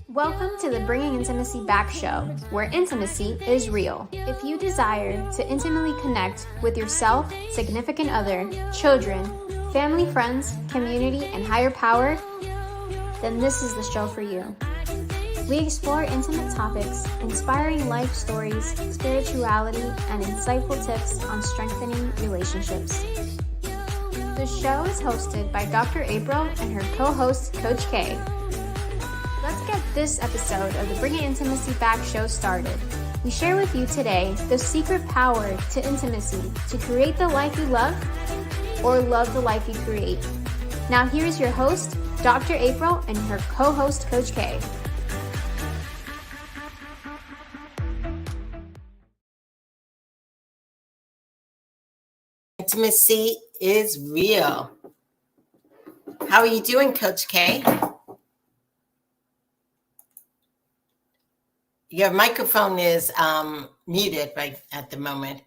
Welcome to the Bringing Intimacy Back show, where intimacy is real. If you desire to intimately connect with yourself, significant other, children, family, friends, community, and higher power, then this is the show for you. We explore intimate topics, inspiring life stories, spirituality, and insightful tips on strengthening relationships. The show is hosted by Dr. April and her co-host, Coach K. Let's get this episode of the Bringing Intimacy Back show started. We share with you today the secret power to intimacy to create the life you love or love the life you create. Now here's your host, Dr. April, and her co-host, Coach K. Intimacy is real. How are you doing, Coach K? Your microphone is muted right at the moment.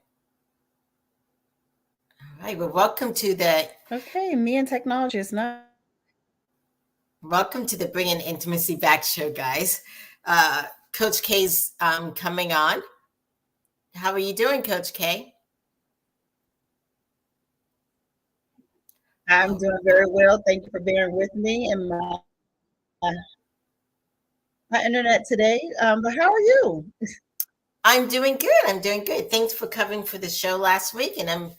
All right, well, welcome to the... Okay, me and technology is not... Welcome to the Bringing Intimacy Back show, guys. Coach K's coming on. How are you doing, Coach K? I'm doing very well. Thank you for bearing with me and my internet today. But how are you? I'm doing good. I'm doing good. Thanks for covering for the show last week. And I'm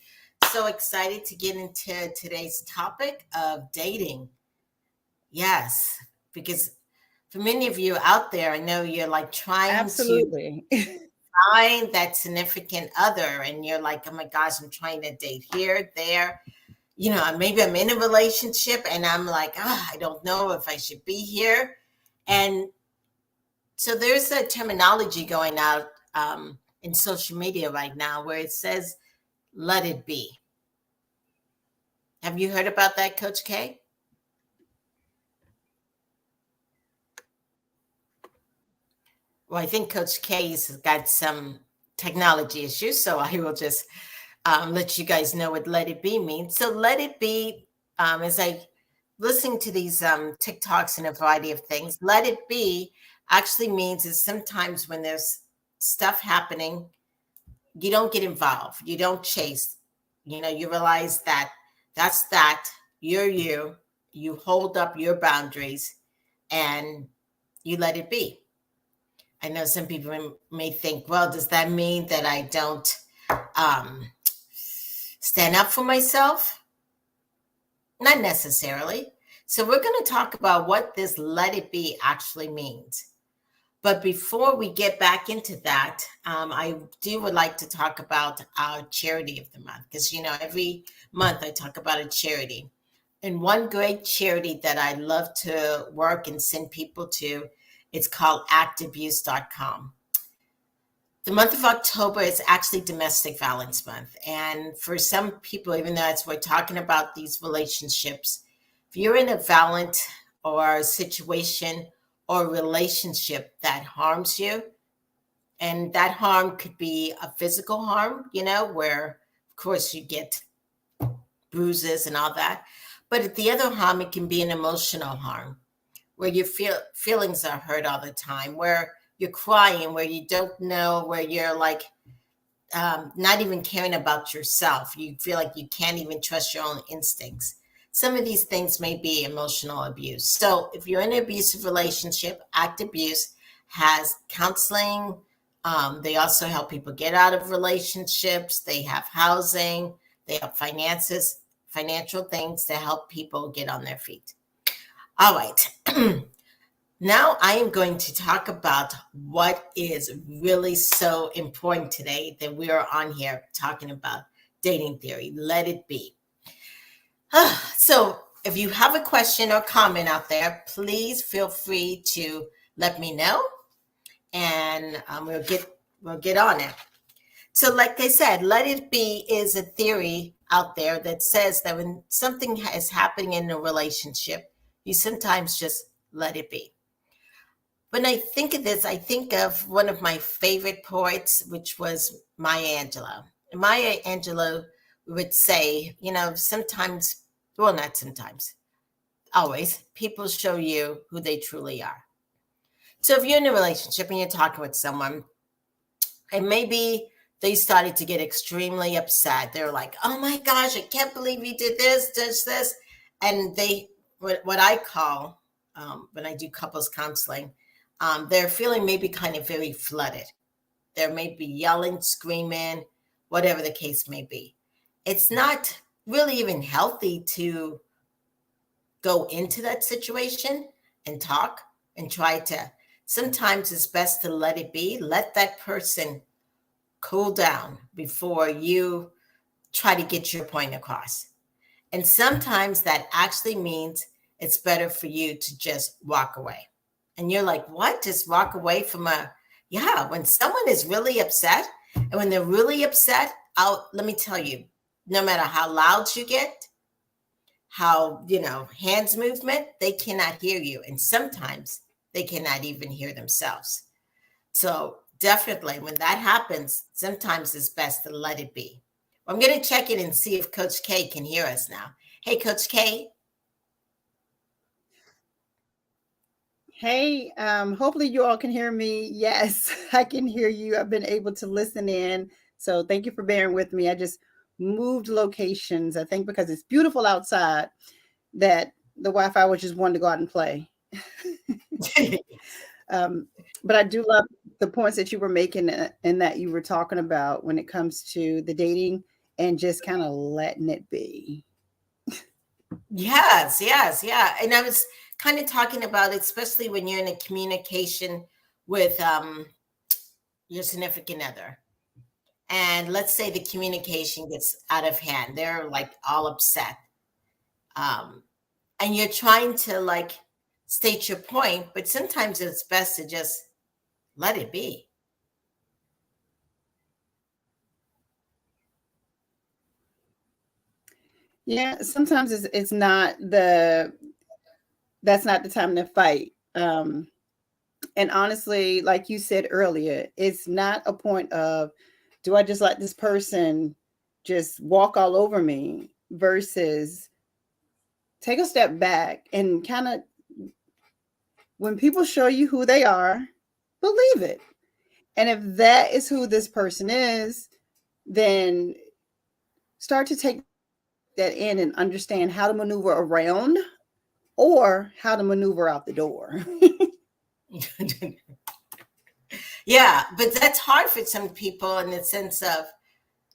so excited to get into today's topic of dating. Yes, because for many of you out there, I know you're like trying to find that significant other. And you're like, oh my gosh, I'm trying to date here, there. You know, maybe I'm in a relationship and I'm like, I don't know if I should be here. And so there's a terminology going out in social media right now where it says, let it be. Have you heard about that, Coach K? Well, I think Coach K's got some technology issues, so I will just let you guys know what let it be means. So let it be, as I listening to these TikToks and a variety of things, let it be actually means is sometimes when there's stuff happening, you don't get involved. You don't chase. You know, you realize that that's that. You're you. You hold up your boundaries and you let it be. I know some people may think, well, does that mean that I don't stand up for myself? Not necessarily. So we're going to talk about what this let it be actually means. But before we get back into that, I would like to talk about our charity of the month. Because, you know, every month I talk about a charity. And one great charity that I love to work and send people to, it's called actabuse.com. The month of October is actually Domestic Violence Month. And for some people, even though we're talking about these relationships, if you're in a violent or situation or relationship that harms you, and that harm could be a physical harm, you know, where, of course, you get bruises and all that. But the other harm, it can be an emotional harm, where your feelings are hurt all the time, where you're crying, where you don't know, where you're like not even caring about yourself. You feel like you can't even trust your own instincts. Some of these things may be emotional abuse. So if you're in an abusive relationship, Act Abuse has counseling. They also help people get out of relationships. They have housing. They have financial things to help people get on their feet. All right. Now I am going to talk about what is really so important today that we are on here talking about dating theory. Let it be. So if you have a question or comment out there, please feel free to let me know, and we'll get on it. So like I said, let it be is a theory out there that says that when something is happening in a relationship, you sometimes just let it be. When I think of this, I think of one of my favorite poets, which was Maya Angelou. Maya Angelou would say, you know, sometimes, well, not sometimes, always, people show you who they truly are. So if you're in a relationship and you're talking with someone, and maybe they started to get extremely upset. They're like, "Oh my gosh, I can't believe you did this," and they, what I call, when I do couples counseling, they're feeling maybe kind of very flooded. They're maybe yelling, screaming, whatever the case may be. It's not really even healthy to go into that situation and talk and try to. Sometimes it's best to let it be, let that person cool down before you try to get your point across. And sometimes that actually means it's better for you to just walk away. And you're like, what? Just walk away from yeah, when someone is really upset, and when they're really upset, let me tell you, no matter how loud you get, how, hands movement, they cannot hear you. And sometimes they cannot even hear themselves. So definitely when that happens, sometimes it's best to let it be. I'm going to check in and see if Coach K can hear us now. Hey, Coach K. Hey, hopefully you all can hear me. Yes, I can hear you. I've been able to listen in. So thank you for bearing with me. I just moved locations, I think because it's beautiful outside, that the Wi-Fi was just wanting to go out and play. But I do love the points that you were making and that you were talking about when it comes to the dating and just kind of letting it be. Yes, yes, yeah. And I was kind of talking about, especially when you're in a communication with your significant other. And let's say the communication gets out of hand. They're like all upset. And you're trying to like state your point, but sometimes it's best to just let it be. Yeah, sometimes it's not that's not the time to fight. And honestly, like you said earlier, it's not a point of, do I just let this person just walk all over me, versus take a step back and kind of, when people show you who they are, believe it. And if that is who this person is, then start to take that in and understand how to maneuver around or how to maneuver out the door. Yeah, but that's hard for some people in the sense of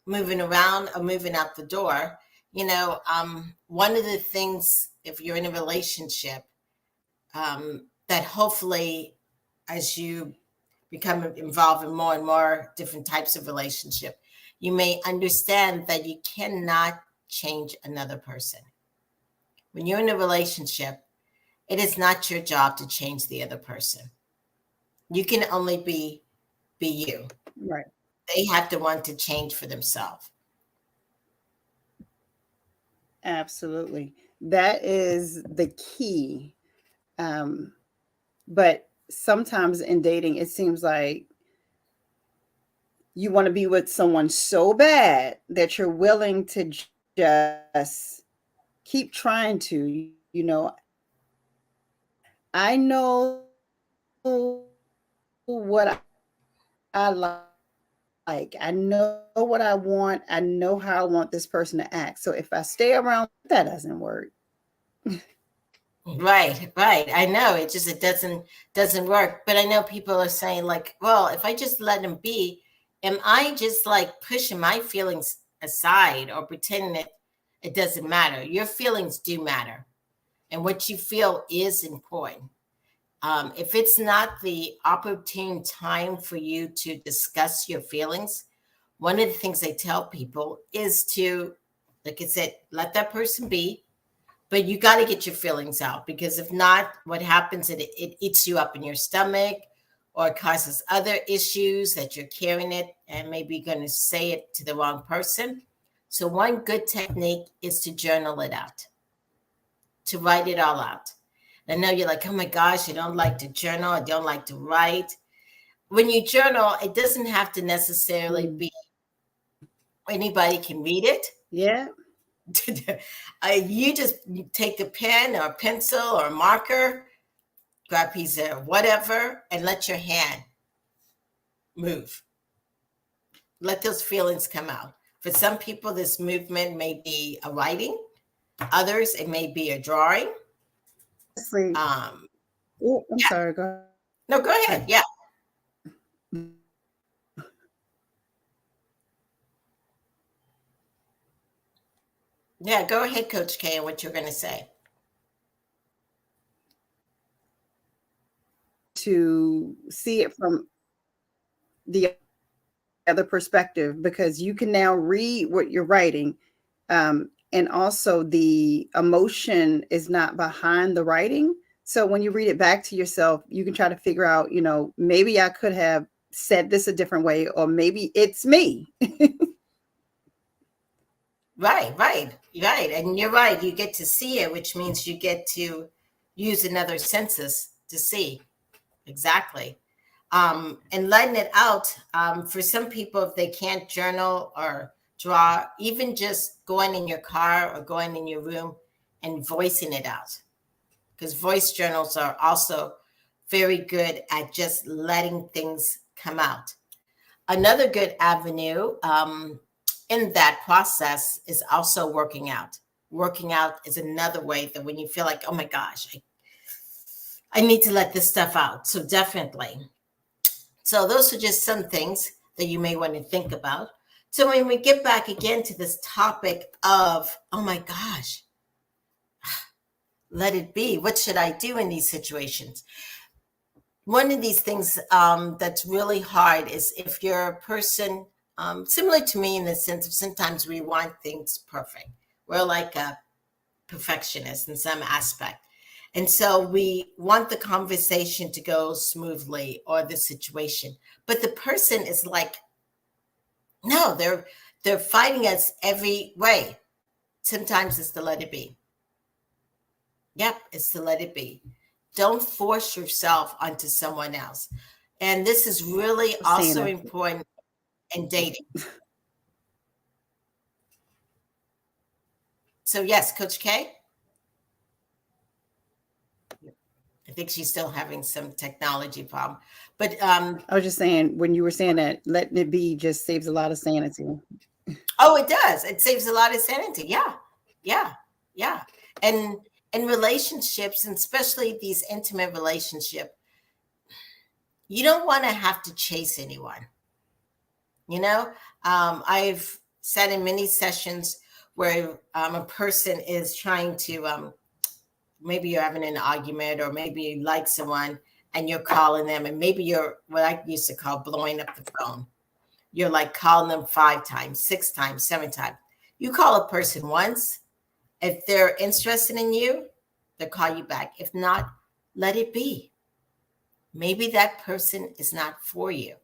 moving around or moving out the door. One of the things, if you're in a relationship, that hopefully as you become involved in more and more different types of relationship, you may understand that you cannot change another person. When you're in a relationship, it is not your job to change the other person. You can only be you. Right. They have to want to change for themselves. Absolutely. That is the key. But sometimes in dating, it seems like you want to be with someone so bad that you're willing to just keep trying to, I know what I like. I know what I want. I know how I want this person to act. So if I stay around, that doesn't work. Right, right. I know it doesn't work. But I know people are saying like, well, if I just let him be, am I just like pushing my feelings aside or pretending that it doesn't matter? Your feelings do matter, and what you feel is important. If it's not the opportune time for you to discuss your feelings, one of the things I tell people is to, like I said, let that person be, but you got to get your feelings out, because if not, what happens is it eats you up in your stomach, or it causes other issues that you're carrying it and maybe going to say it to the wrong person. So one good technique is to journal it out, to write it all out. I know you're like, oh my gosh, I don't like to journal. I don't like to write. When you journal, it doesn't have to necessarily be anybody can read it. Yeah. You just take a pen or a pencil or a marker grab a piece of whatever, and let your hand move. Let those feelings come out. For some people, this movement may be a writing. Others, it may be a drawing. Sleep. Um, Oh, I'm yeah. sorry. Go No, go ahead. Yeah. Yeah, go ahead, Coach K, and what you're going to say. To see it from the other perspective, because you can now read what you're writing. And also the emotion is not behind the writing. So when you read it back to yourself, you can try to figure out, maybe I could have said this a different way, or maybe it's me. Right. And you're right. You get to see it, which means you get to use another senses to see. Exactly. And letting it out. For some people, if they can't journal or draw, even just going in your car or going in your room and voicing it out. Because voice journals are also very good at just letting things come out. Another good avenue in that process is also working out. Working out is another way that when you feel like, oh my gosh, I need to let this stuff out. So definitely. So those are just some things that you may want to think about. So when we get back again to this topic of, oh my gosh, let it be. What should I do in these situations? One of these things that's really hard is if you're a person similar to me in the sense of sometimes we want things perfect. We're like a perfectionist in some aspect. And so we want the conversation to go smoothly or the situation. But the person is like, no, they're fighting us every way. Sometimes it's to let it be. Yep, it's to let it be. Don't force yourself onto someone else. And this is really also important in dating. So yes, Coach K? I think she's still having some technology problem. But I was just saying, when you were saying that, letting it be just saves a lot of sanity. oh, it does. It saves a lot of sanity. Yeah. And in relationships, and especially these intimate relationships, you don't want to have to chase anyone. I've sat in many sessions where a person is trying to, maybe you're having an argument, or maybe you like someone and you're calling them, and maybe you're what I used to call blowing up the phone. You're like calling them 5 times, 6 times, 7 times. You call a person once. If they're interested in you, they'll call you back. If not, let it be. Maybe that person is not for you.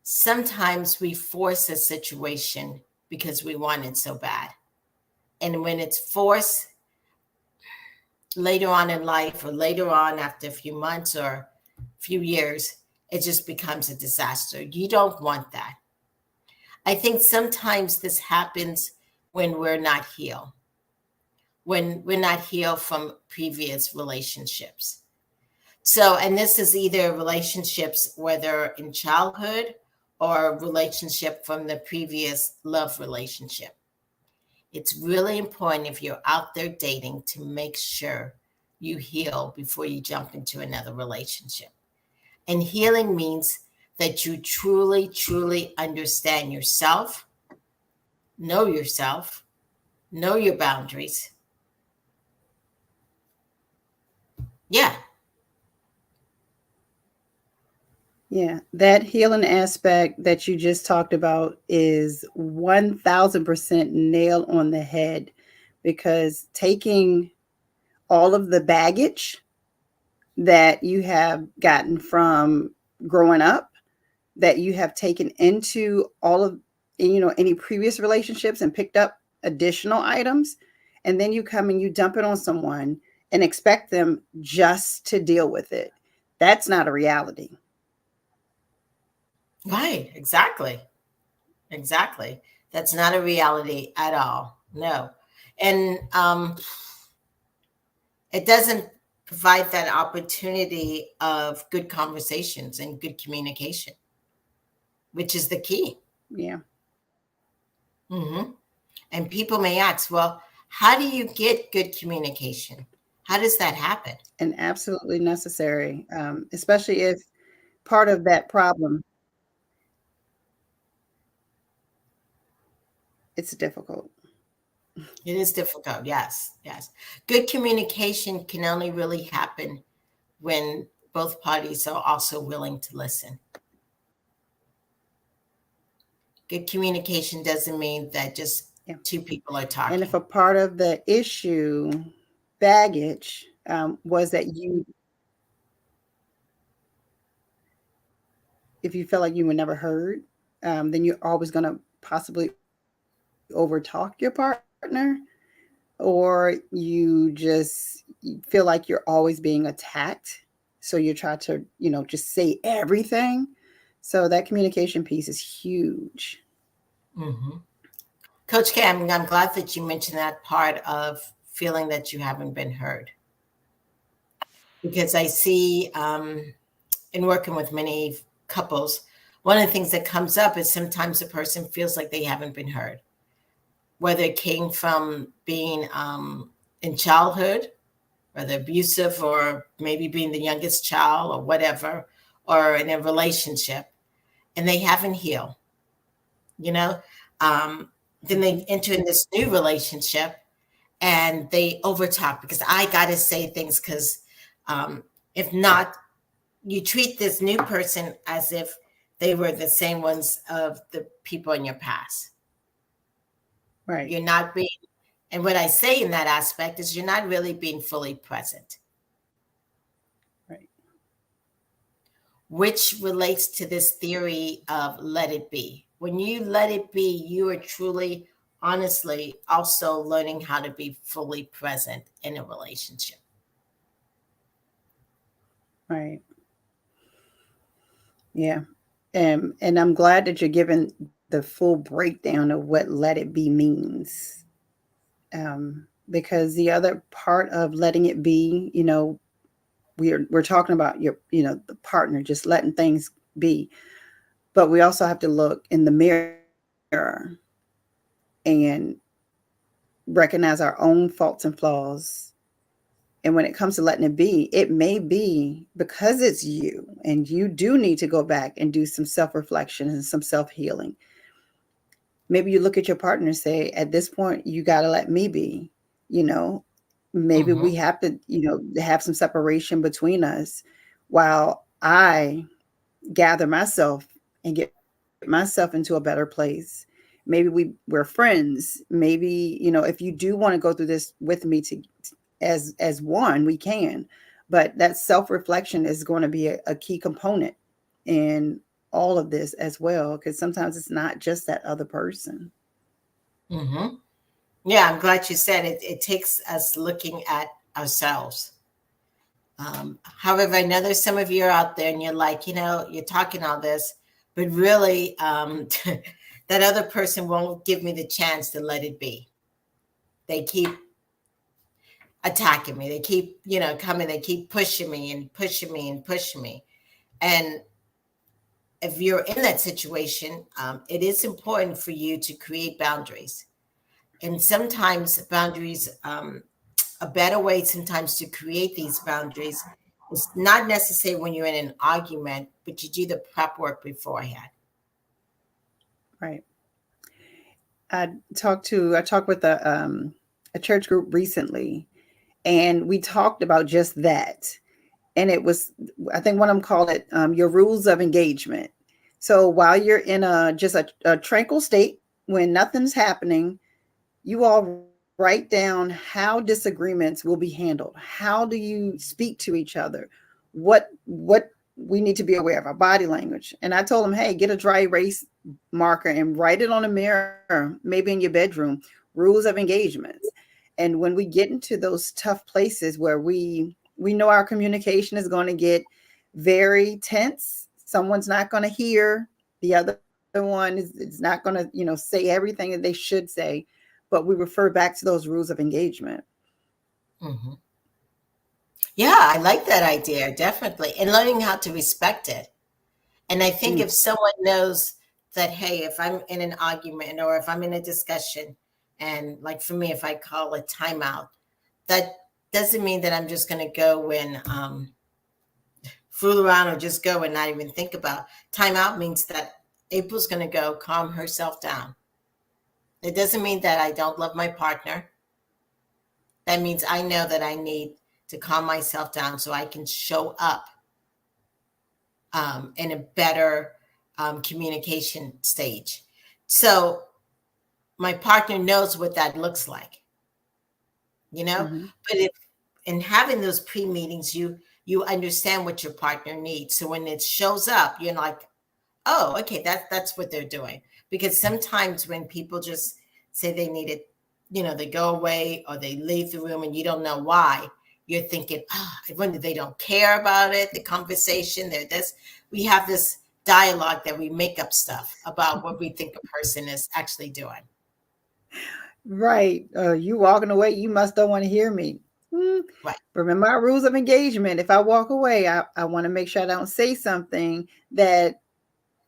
Sometimes we force a situation because we want it so bad. And when it's forced later on in life, or later on after a few months or a few years, it just becomes a disaster. You don't want that. I think sometimes this happens when we're not healed, when we're not healed from previous relationships. So, and this is either relationships, whether in childhood or relationship from the previous love relationship. It's really important if you're out there dating to make sure you heal before you jump into another relationship. And healing means that you truly, truly understand yourself, know your boundaries. Yeah. Yeah, that healing aspect that you just talked about is 1000% nail on the head, because taking all of the baggage that you have gotten from growing up, that you have taken into all of, any previous relationships, and picked up additional items, and then you come and you dump it on someone and expect them just to deal with it. That's not a reality. Right. Exactly. That's not a reality at all. No. And it doesn't provide that opportunity of good conversations and good communication, which is the key. Yeah. Mm-hmm. And people may ask, well, how do you get good communication? How does that happen? And absolutely necessary, especially if part of that problem, it's difficult. It is difficult. Yes. Yes. Good communication can only really happen when both parties are also willing to listen. Good communication doesn't mean that just Yeah. two people are And if talking. a part of the issue, baggage, was that if you felt like you were never heard, then you're always going to possibly overtalk your partner, or you feel like you're always being attacked. So you try to, just say everything. So that communication piece is huge. Mm-hmm. Coach K, I'm glad that you mentioned that part of feeling that you haven't been heard, because I see in working with many couples, one of the things that comes up is sometimes a person feels like they haven't been heard, whether it came from being in childhood, whether abusive or maybe being the youngest child or whatever, or in a relationship, and they haven't healed, you know. Then Mm-hmm. they enter in this new relationship and they overtalk because I got to say things because if not, you treat this new person as if they were the same ones of the people in your past. Right. You're not being, and what I say in that aspect is you're not really being fully present, Right. which relates to this theory of let it be. When you let it be, you are truly, honestly, also learning how to be fully present in a relationship. Right. Yeah. And I'm glad that you're giving the full breakdown of what let it be means. Because the other part of letting it be, we're talking about the partner just letting things be, but we also have to look in the mirror and recognize our own faults and flaws. And when it comes to letting it be, it may be because it's you and you do need to go back and do some self-reflection and some self-healing. Maybe you look at your partner and say, at this point, you got to let me be, you know, maybe Mm-hmm. we have to, have some separation between us while I gather myself and get myself into a better place. Maybe we're friends. Maybe, if you do want to go through this with me as one, we can. But that self-reflection is going to be a key component in all of this as well, because sometimes it's not just that other person. Mm-hmm. Yeah, I'm glad you said it. It takes us looking at ourselves. However, I know there's some of you are out there and you're like, you're talking all this, but really, that other person won't give me the chance to let it be. They keep attacking me. They keep, coming. They keep pushing me and pushing me and pushing me. And if you're in that situation, it is important for you to create boundaries. And sometimes boundaries, a better way sometimes to create these boundaries is not necessarily when you're in an argument, but you do the prep work beforehand. Right. I talked with a church group recently, and we talked about just that. And it was, I think one of them called it your rules of engagement. So while you're in a tranquil state when nothing's happening, you all write down how disagreements will be handled. How do you speak to each other? What we need to be aware of our body language. And I told them, hey, get a dry erase marker and write it on a mirror, maybe in your bedroom, rules of engagements. And when we get into those tough places where we know our communication is going to get very tense, someone's not going to hear, the other one is not going to, say everything that they should say, but we refer back to those rules of engagement. Mm-hmm. Yeah, I like that idea, definitely. And learning how to respect it. And I think Mm, if someone knows that, hey, if I'm in an argument or if I'm in a discussion, and like for me, if I call a timeout, that doesn't mean that I'm just going to go and fool around or just go and not even think about. Timeout means that April's going to go calm herself down. It doesn't mean that I don't love my partner. That means I know that I need to calm myself down so I can show up in a better communication stage. So my partner knows what that looks like, you know. mhm. But if in having those pre-meetings, you understand what your partner needs. So when it shows up, you're like, oh, okay, that's what they're doing. Because sometimes when people just say they need it, they go away or they leave the room and you don't know why, you're thinking, I wonder they don't care about it, the conversation, they're this. We have this dialogue that we make up stuff about what we think a person is actually doing. Right. You walking away, you must don't want to hear me. Mm, Right. remember our rules of engagement. If I walk away, I want to make sure I don't say something that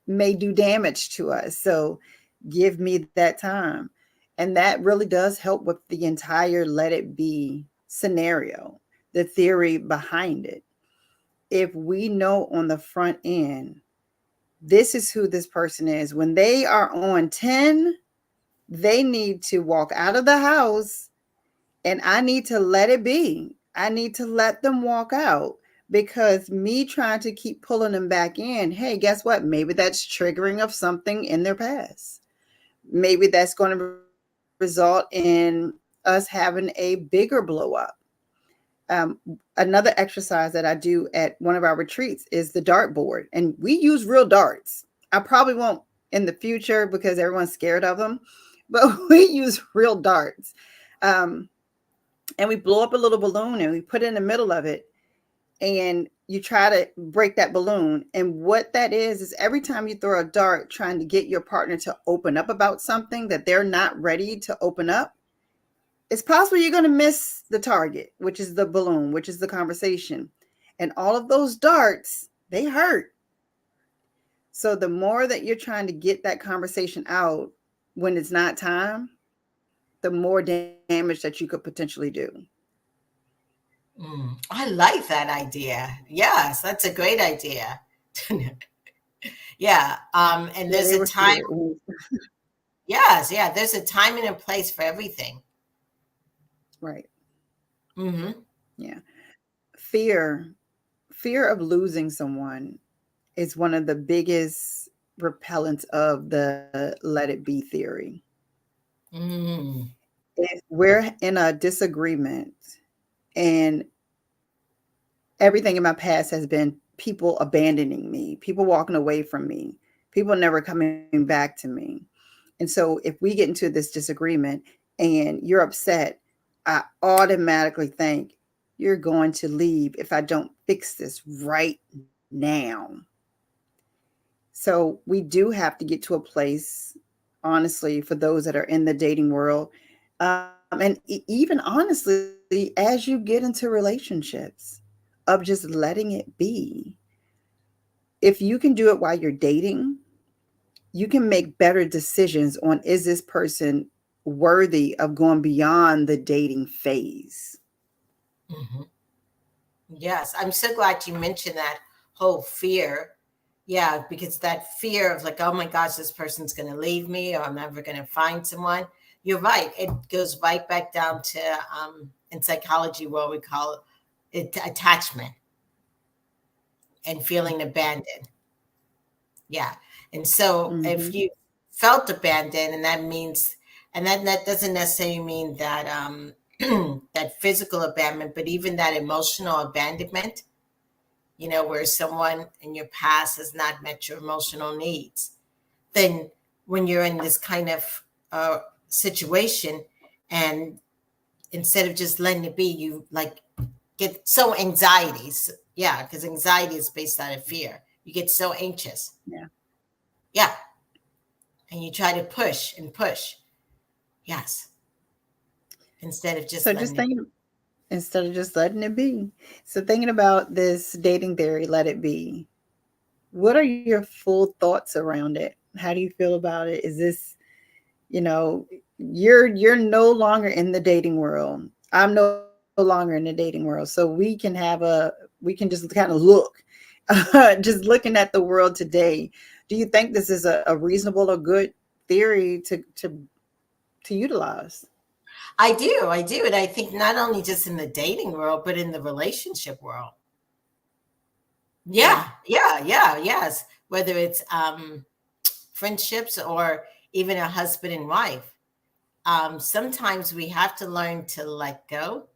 may do damage to us. So give me that time. And that really does help with the entire let it be scenario, the theory behind it. If we know on the front end, this is who this person is, when they are on 10, they need to walk out of the house and I need to let it be. I need to let them walk out because me trying to keep pulling them back in, hey, guess what? Maybe that's triggering of something in their past. Maybe that's going to result in us having a bigger blow up. Um, Another exercise that I do at one of our retreats is the dart board, and we use real darts. I probably won't in the future because everyone's scared of them, but we use real darts. Um, and we blow up a little balloon and we put it in the middle of it, and you try to break that balloon. And what that is every time you throw a dart trying to get your partner to open up about something that they're not ready to open up, it's possible you're going to miss the target, which is the balloon, which is the conversation. And all of those darts, they hurt. So the more that you're trying to get that conversation out when it's not time, the more damage that you could potentially do. I like that idea. Yes, that's a great idea. Yeah. And Yeah, there's they a were time. scared. Yes, yeah. There's a time and a place for everything. Right. Hmm. Yeah. Fear, fear of losing someone is one of the biggest repellents of the let it be theory. Mm. If we're in a disagreement and everything in my past has been people abandoning me, people walking away from me, people never coming back to me. And so if we get into this disagreement and you're upset, I automatically think you're going to leave if I don't fix this right now. So we do have to get to a place, honestly, for those that are in the dating world. And even honestly, as you get into relationships, of just letting it be. If you can do it while you're dating, you can make better decisions on is this person worthy of going beyond the dating phase. Hmm. Yes, I'm so glad you mentioned that whole fear. Yeah, because that fear of like, oh my gosh, this person's going to leave me or I'm never going to find someone. You're right. It goes right back down to in psychology what we call it attachment and feeling abandoned. Yeah. And so if Hmm. you felt abandoned, and that means, and that doesn't necessarily mean that that physical abandonment, but even that emotional abandonment, where someone in your past has not met your emotional needs, then when you're in this kind of situation, and instead of just letting it be, you like get so anxieties. Yeah, because anxiety is based out of fear. You get so anxious. Yeah. Yeah. And you try to push and push. Yes. Instead of just So letting just it. thinking, instead of just letting it be. So, thinking about this dating theory, let it be, what are your full thoughts around it? How do you feel about it? Is this, you know, you're no longer in the dating world. I'm no longer in the dating world. So we can just kind of look, just looking at the world today. Do you think this is a reasonable or good theory to utilize? I do. And I think not only just in the dating world, but in the relationship world. Yeah. Yes. Whether it's friendships or even a husband and wife. Sometimes we have to learn to let go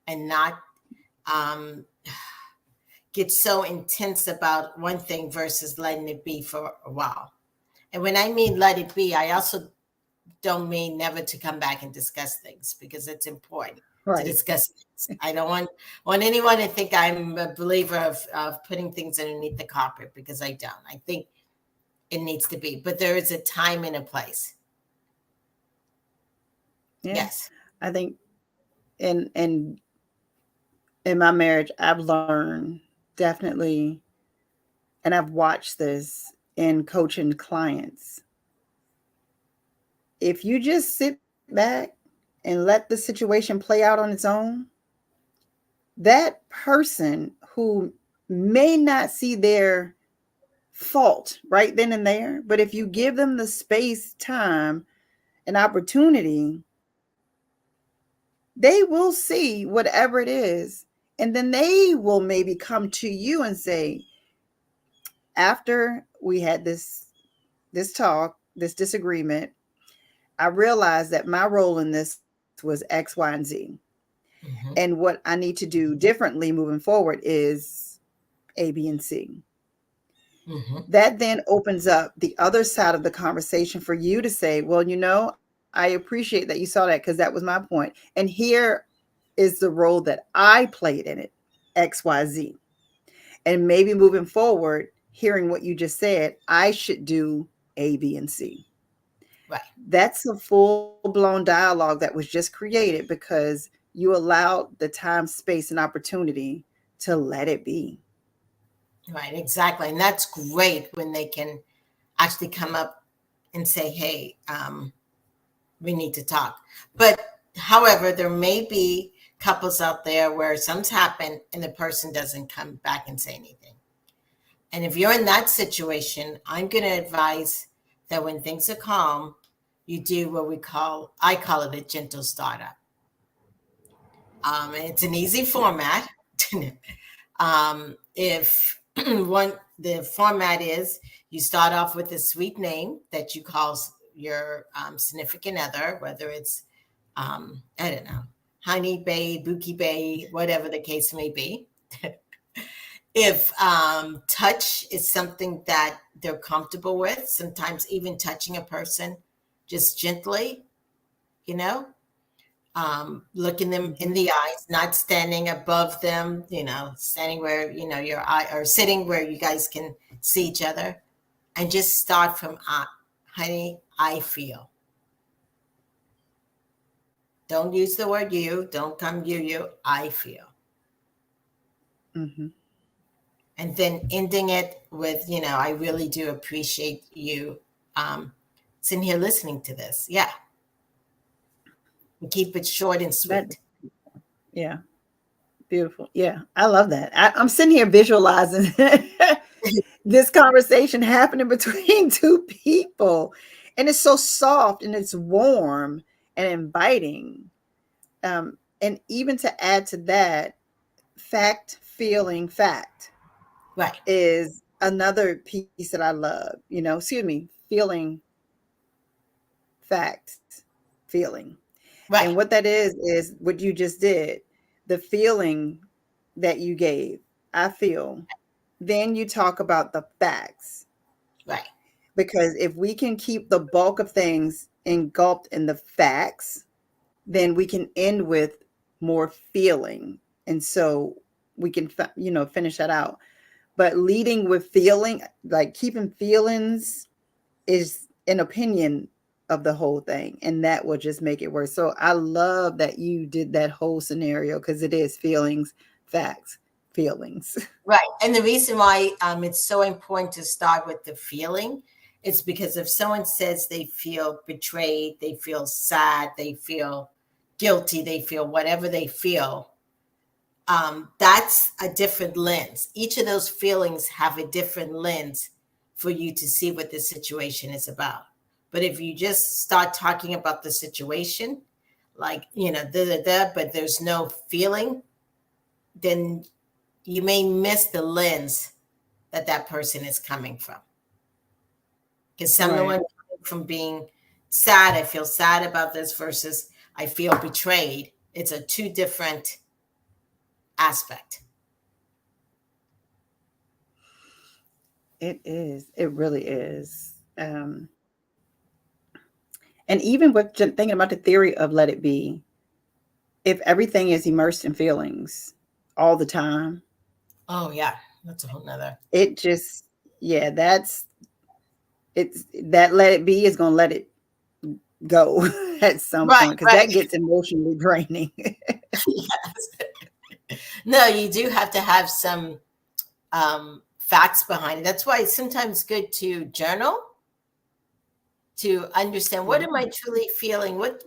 and not um, get so intense about one thing versus letting it be for a while. And when I mean let it be, I also don't mean never to come back and discuss things, because it's important to Right. discuss things. I don't want anyone to think I'm a believer of putting things underneath the carpet, because I don't. I think it needs to be, but there is a time and a place. Yeah. Yes. I think in my marriage, I've learned definitely, and I've watched this in coaching clients. If you just sit back and let the situation play out on its own, that person who may not see their fault right then and there, but if you give them the space, time, and opportunity, they will see whatever it is. And then they will maybe come to you and say, after we had this talk, this disagreement, I realized that my role in this was X, Y, and Z. And Mm-hmm. what I need to do differently moving forward is A, B, and C. Mm-hmm. That then opens up the other side of the conversation for you to say, well, I appreciate that you saw that because that was my point. And here is the role that I played in it, XYZ. And maybe moving forward, hearing what you just said, I should do A, B, and C. Right. That's a full blown dialogue that was just created because you allowed the time, space, and opportunity to let it be. Right. Exactly. And that's great when they can actually come up and say, hey, we need to talk. But however, there may be couples out there where something's happened and the person doesn't come back and say anything. And if you're in that situation, I'm going to advise that when things are calm, you do what I call it a gentle startup. And it's an easy format. If the format is, you start off with a sweet name that you call your significant other, whether it's I don't know, honey bay, bookie bay, whatever the case may be. If touch is something that they're comfortable with, sometimes even touching a person just gently, you know, looking them in Mhm. the eyes, not standing above them, standing where, your eye, or sitting where you guys can see each other, and just start from, honey, I feel. Don't use the word you, don't come you, I feel. Mhm. And then ending it with, I really do appreciate you um, sitting here listening to this. Yeah. And keep it short and That, sweet. yeah, beautiful. Yeah, I love that. I'm sitting here visualizing this conversation happening between two people, and it's so soft and it's warm and inviting. And even to add to that, fact, feeling, fact Right. is another piece that I love. Excuse me, feeling, fact, feeling. And Right. what that is what you just did, the feeling that you gave. I feel. Then you talk about the facts. Right. Because if we can keep the bulk of things engulfed in the facts, then we can end with more feeling. And so we can, finish that out. But leading with feeling, like keeping feelings, is an opinion of the whole thing, and that will just make it worse. So I love that you did that whole scenario, because it is feelings, facts, feelings. Right. And the reason why it's so important to start with the feeling is because if someone says they feel betrayed, they feel sad, they feel guilty, they feel whatever they feel, that's a different lens. Each of those feelings have a different lens for you to see what the situation is about. But if you just start talking about the situation, like, but there's no feeling, then you may miss the lens that person is coming from. Because someone Right. coming from being sad, I feel sad about this, versus I feel betrayed. It's a two different aspect. It is. It really is. And even with thinking about the theory of let it be, if everything is immersed in feelings all the time, Oh yeah, that's a whole nother. it just, yeah, it's that let it be is going to let it go at some Right, point, because right. that gets emotionally draining. Yes. No, you do have to have some facts behind it. That's why it's sometimes good to journal, to understand what am I truly feeling, what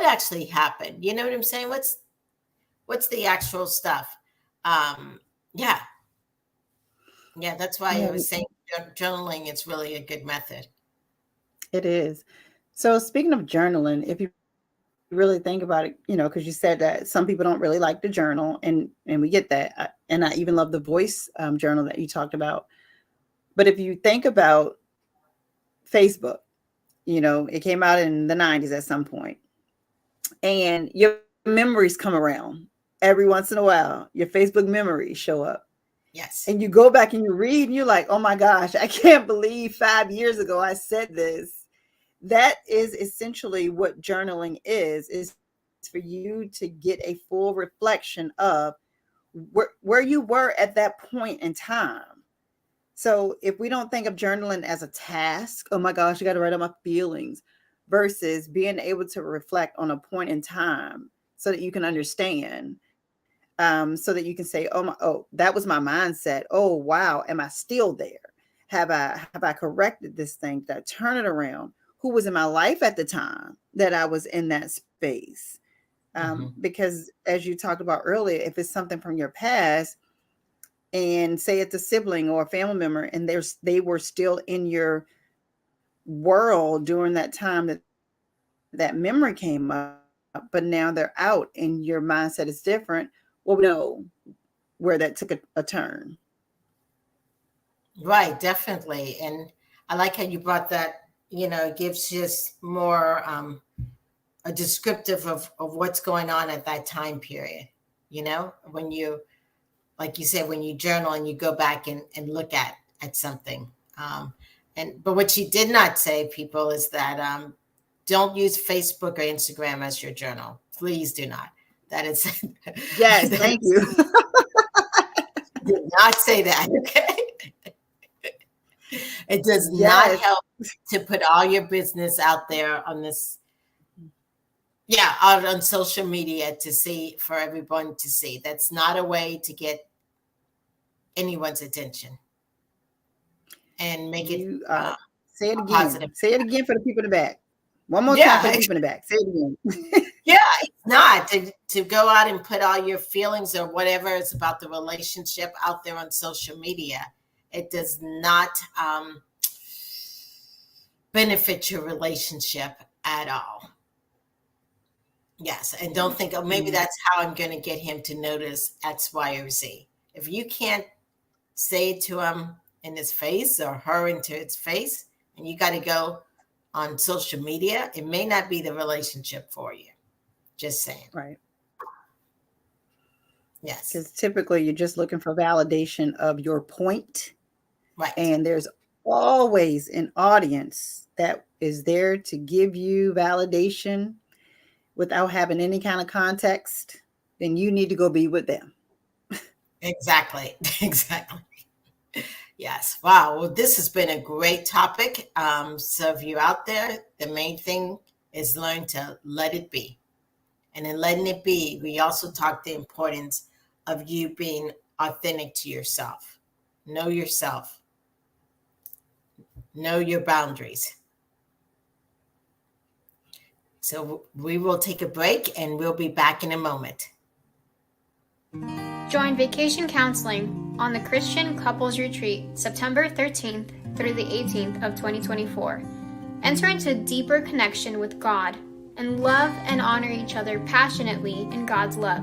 actually happened. You know what I'm saying? What's the actual stuff? Yeah. Yeah, that's why I Yeah, was saying journaling is really a good method. it is. So speaking of journaling, if you really think about it, because you said that some people don't really like to journal, and we get that. And I even love the voice journal that you talked about. But if you think about Facebook, it came out in the 90s at some point, and your memories come around every once in a while. Your Facebook memories show up. Yes. And you go back and you read, and you're like, oh my gosh, I can't believe 5 years ago I said this. That is essentially what journaling is for you to get a full reflection of where you were at that point in time. So if we don't think of journaling as a task, oh my gosh, you got to write out my feelings, versus being able to reflect on a point in time so that you can understand, so that you can say, oh, that was my mindset. Oh, wow. Am I still there? Have I corrected this thing? Did I turn it around? Who was in my life at the time that I was in that space? Because as you talked about earlier, if it's something from your past, and say it's a sibling or a family member, and they were still in your world during that time that memory came up, but now they're out and your mindset is different, well, we know where that took a turn. Right, definitely. And I like how you brought that, it gives just more a descriptive of what's going on at that time period. When you, like you said, when you journal and you go back and look at something. But what she did not say, people, is that don't use Facebook or Instagram as your journal. Please do not. That is Yes, thank you. did not say that. Okay. It does not Yes. help to put all your business out there on this. Yeah, out on social media for everyone to see. That's not a way to get anyone's attention and make it Say it again. positive. Say it again for the people in the back. One more time for Yeah, the people in the back. Say it again. yeah, it's not to go out and put all your feelings or whatever is about the relationship out there on social media. It does not benefit your relationship at all. Yes, and don't think, oh, maybe that's how I'm going to get him to notice X, Y, or Z. If you can't say it to him in his face or her into his face, and you got to go on social media, it may not be the relationship for you. Just saying. Right. Yes. Because typically you're just looking for validation of your point. Right. And there's always an audience that is there to give you validation without having any kind of context. Then you need to go be with them. Exactly. Exactly. Yes. Wow. Well, this has been a great topic. So if you're out there, the main thing is learn to let it be. And in letting it be, we also talk the importance of you being authentic to yourself. Know yourself. Know your boundaries. So we will take a break and we'll be back in a moment. Join Vacation Counseling on the Christian Couples Retreat, September 13th through the 18th of 2024. Enter into a deeper connection with God and love and honor each other passionately in God's love.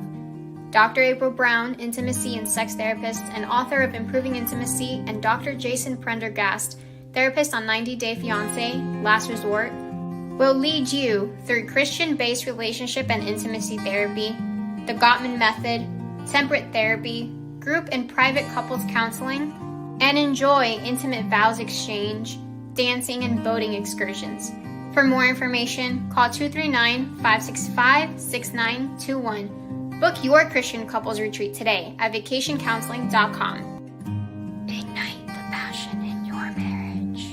Dr. April Brown, intimacy and sex therapist and author of Improving Intimacy, and Dr. Jason Prendergast, therapist on 90 Day Fiancé, Last Resort, will lead you through Christian-based relationship and intimacy therapy, the Gottman Method, temperate therapy, group and private couples counseling, and enjoy intimate vows exchange, dancing, and boating excursions. For more information, call 239-565-6921. Book your Christian couples retreat today at vacationcounseling.com. Ignite the passion in your marriage.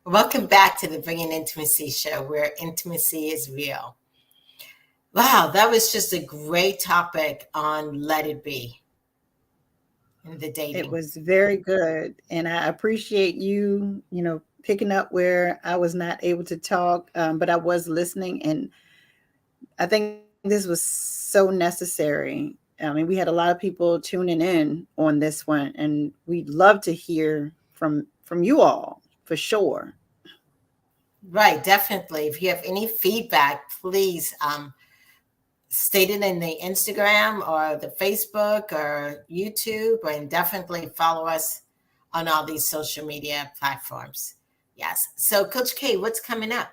Welcome back to the Bringing Intimacy show, where intimacy is real. Wow, that was just a great topic on let it be in the dating. It was very good. And I appreciate you, picking up where I was not able to talk, but I was listening. And I think this was so necessary. I mean, we had a lot of people tuning in on this one, and we'd love to hear from you all for sure. Right, definitely. If you have any feedback, please state it in the Instagram or the Facebook or YouTube, and definitely follow us on all these social media platforms. Yes. So Coach K, what's coming up?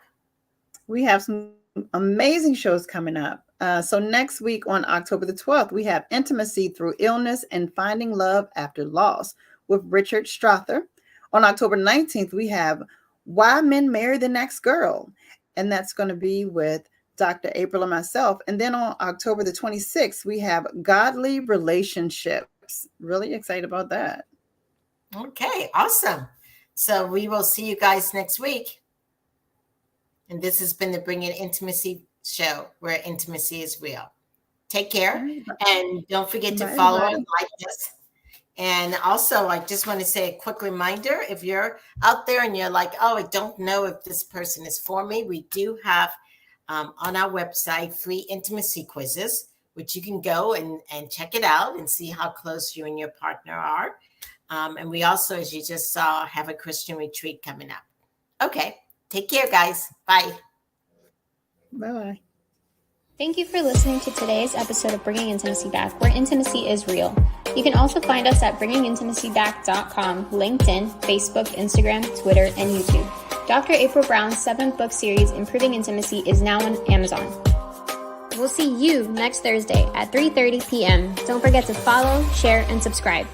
We have some amazing shows coming up. So next week on October the 12th, we have Intimacy Through Illness and Finding Love After Loss with Richard Strother. On October 19th, we have Why Men Marry the Next Girl. And that's going to be with Dr. April and myself. And then on October the 26th, we have Godly Relationships. Really excited about that. Okay, awesome. So we will see you guys next week. And this has been the Bringing Intimacy show, where intimacy is real. Take care. And don't forget to follow and like us. And also, I just want to say a quick reminder, if you're out there and you're like, oh, I don't know if this person is for me, we do have on our website free intimacy quizzes, which you can go and check it out and see how close you and your partner are. And we also, as you just saw, have a Christian retreat coming up. Okay. Take care, guys. Bye. Bye-bye. Thank you for listening to today's episode of Bringing Intimacy Back, where intimacy is real. You can also find us at bringingintimacyback.com, LinkedIn, Facebook, Instagram, Twitter, and YouTube. Dr. April Brown's 7th book series, Improving Intimacy, is now on Amazon. We'll see you next Thursday at 3:30 p.m. Don't forget to follow, share, and subscribe.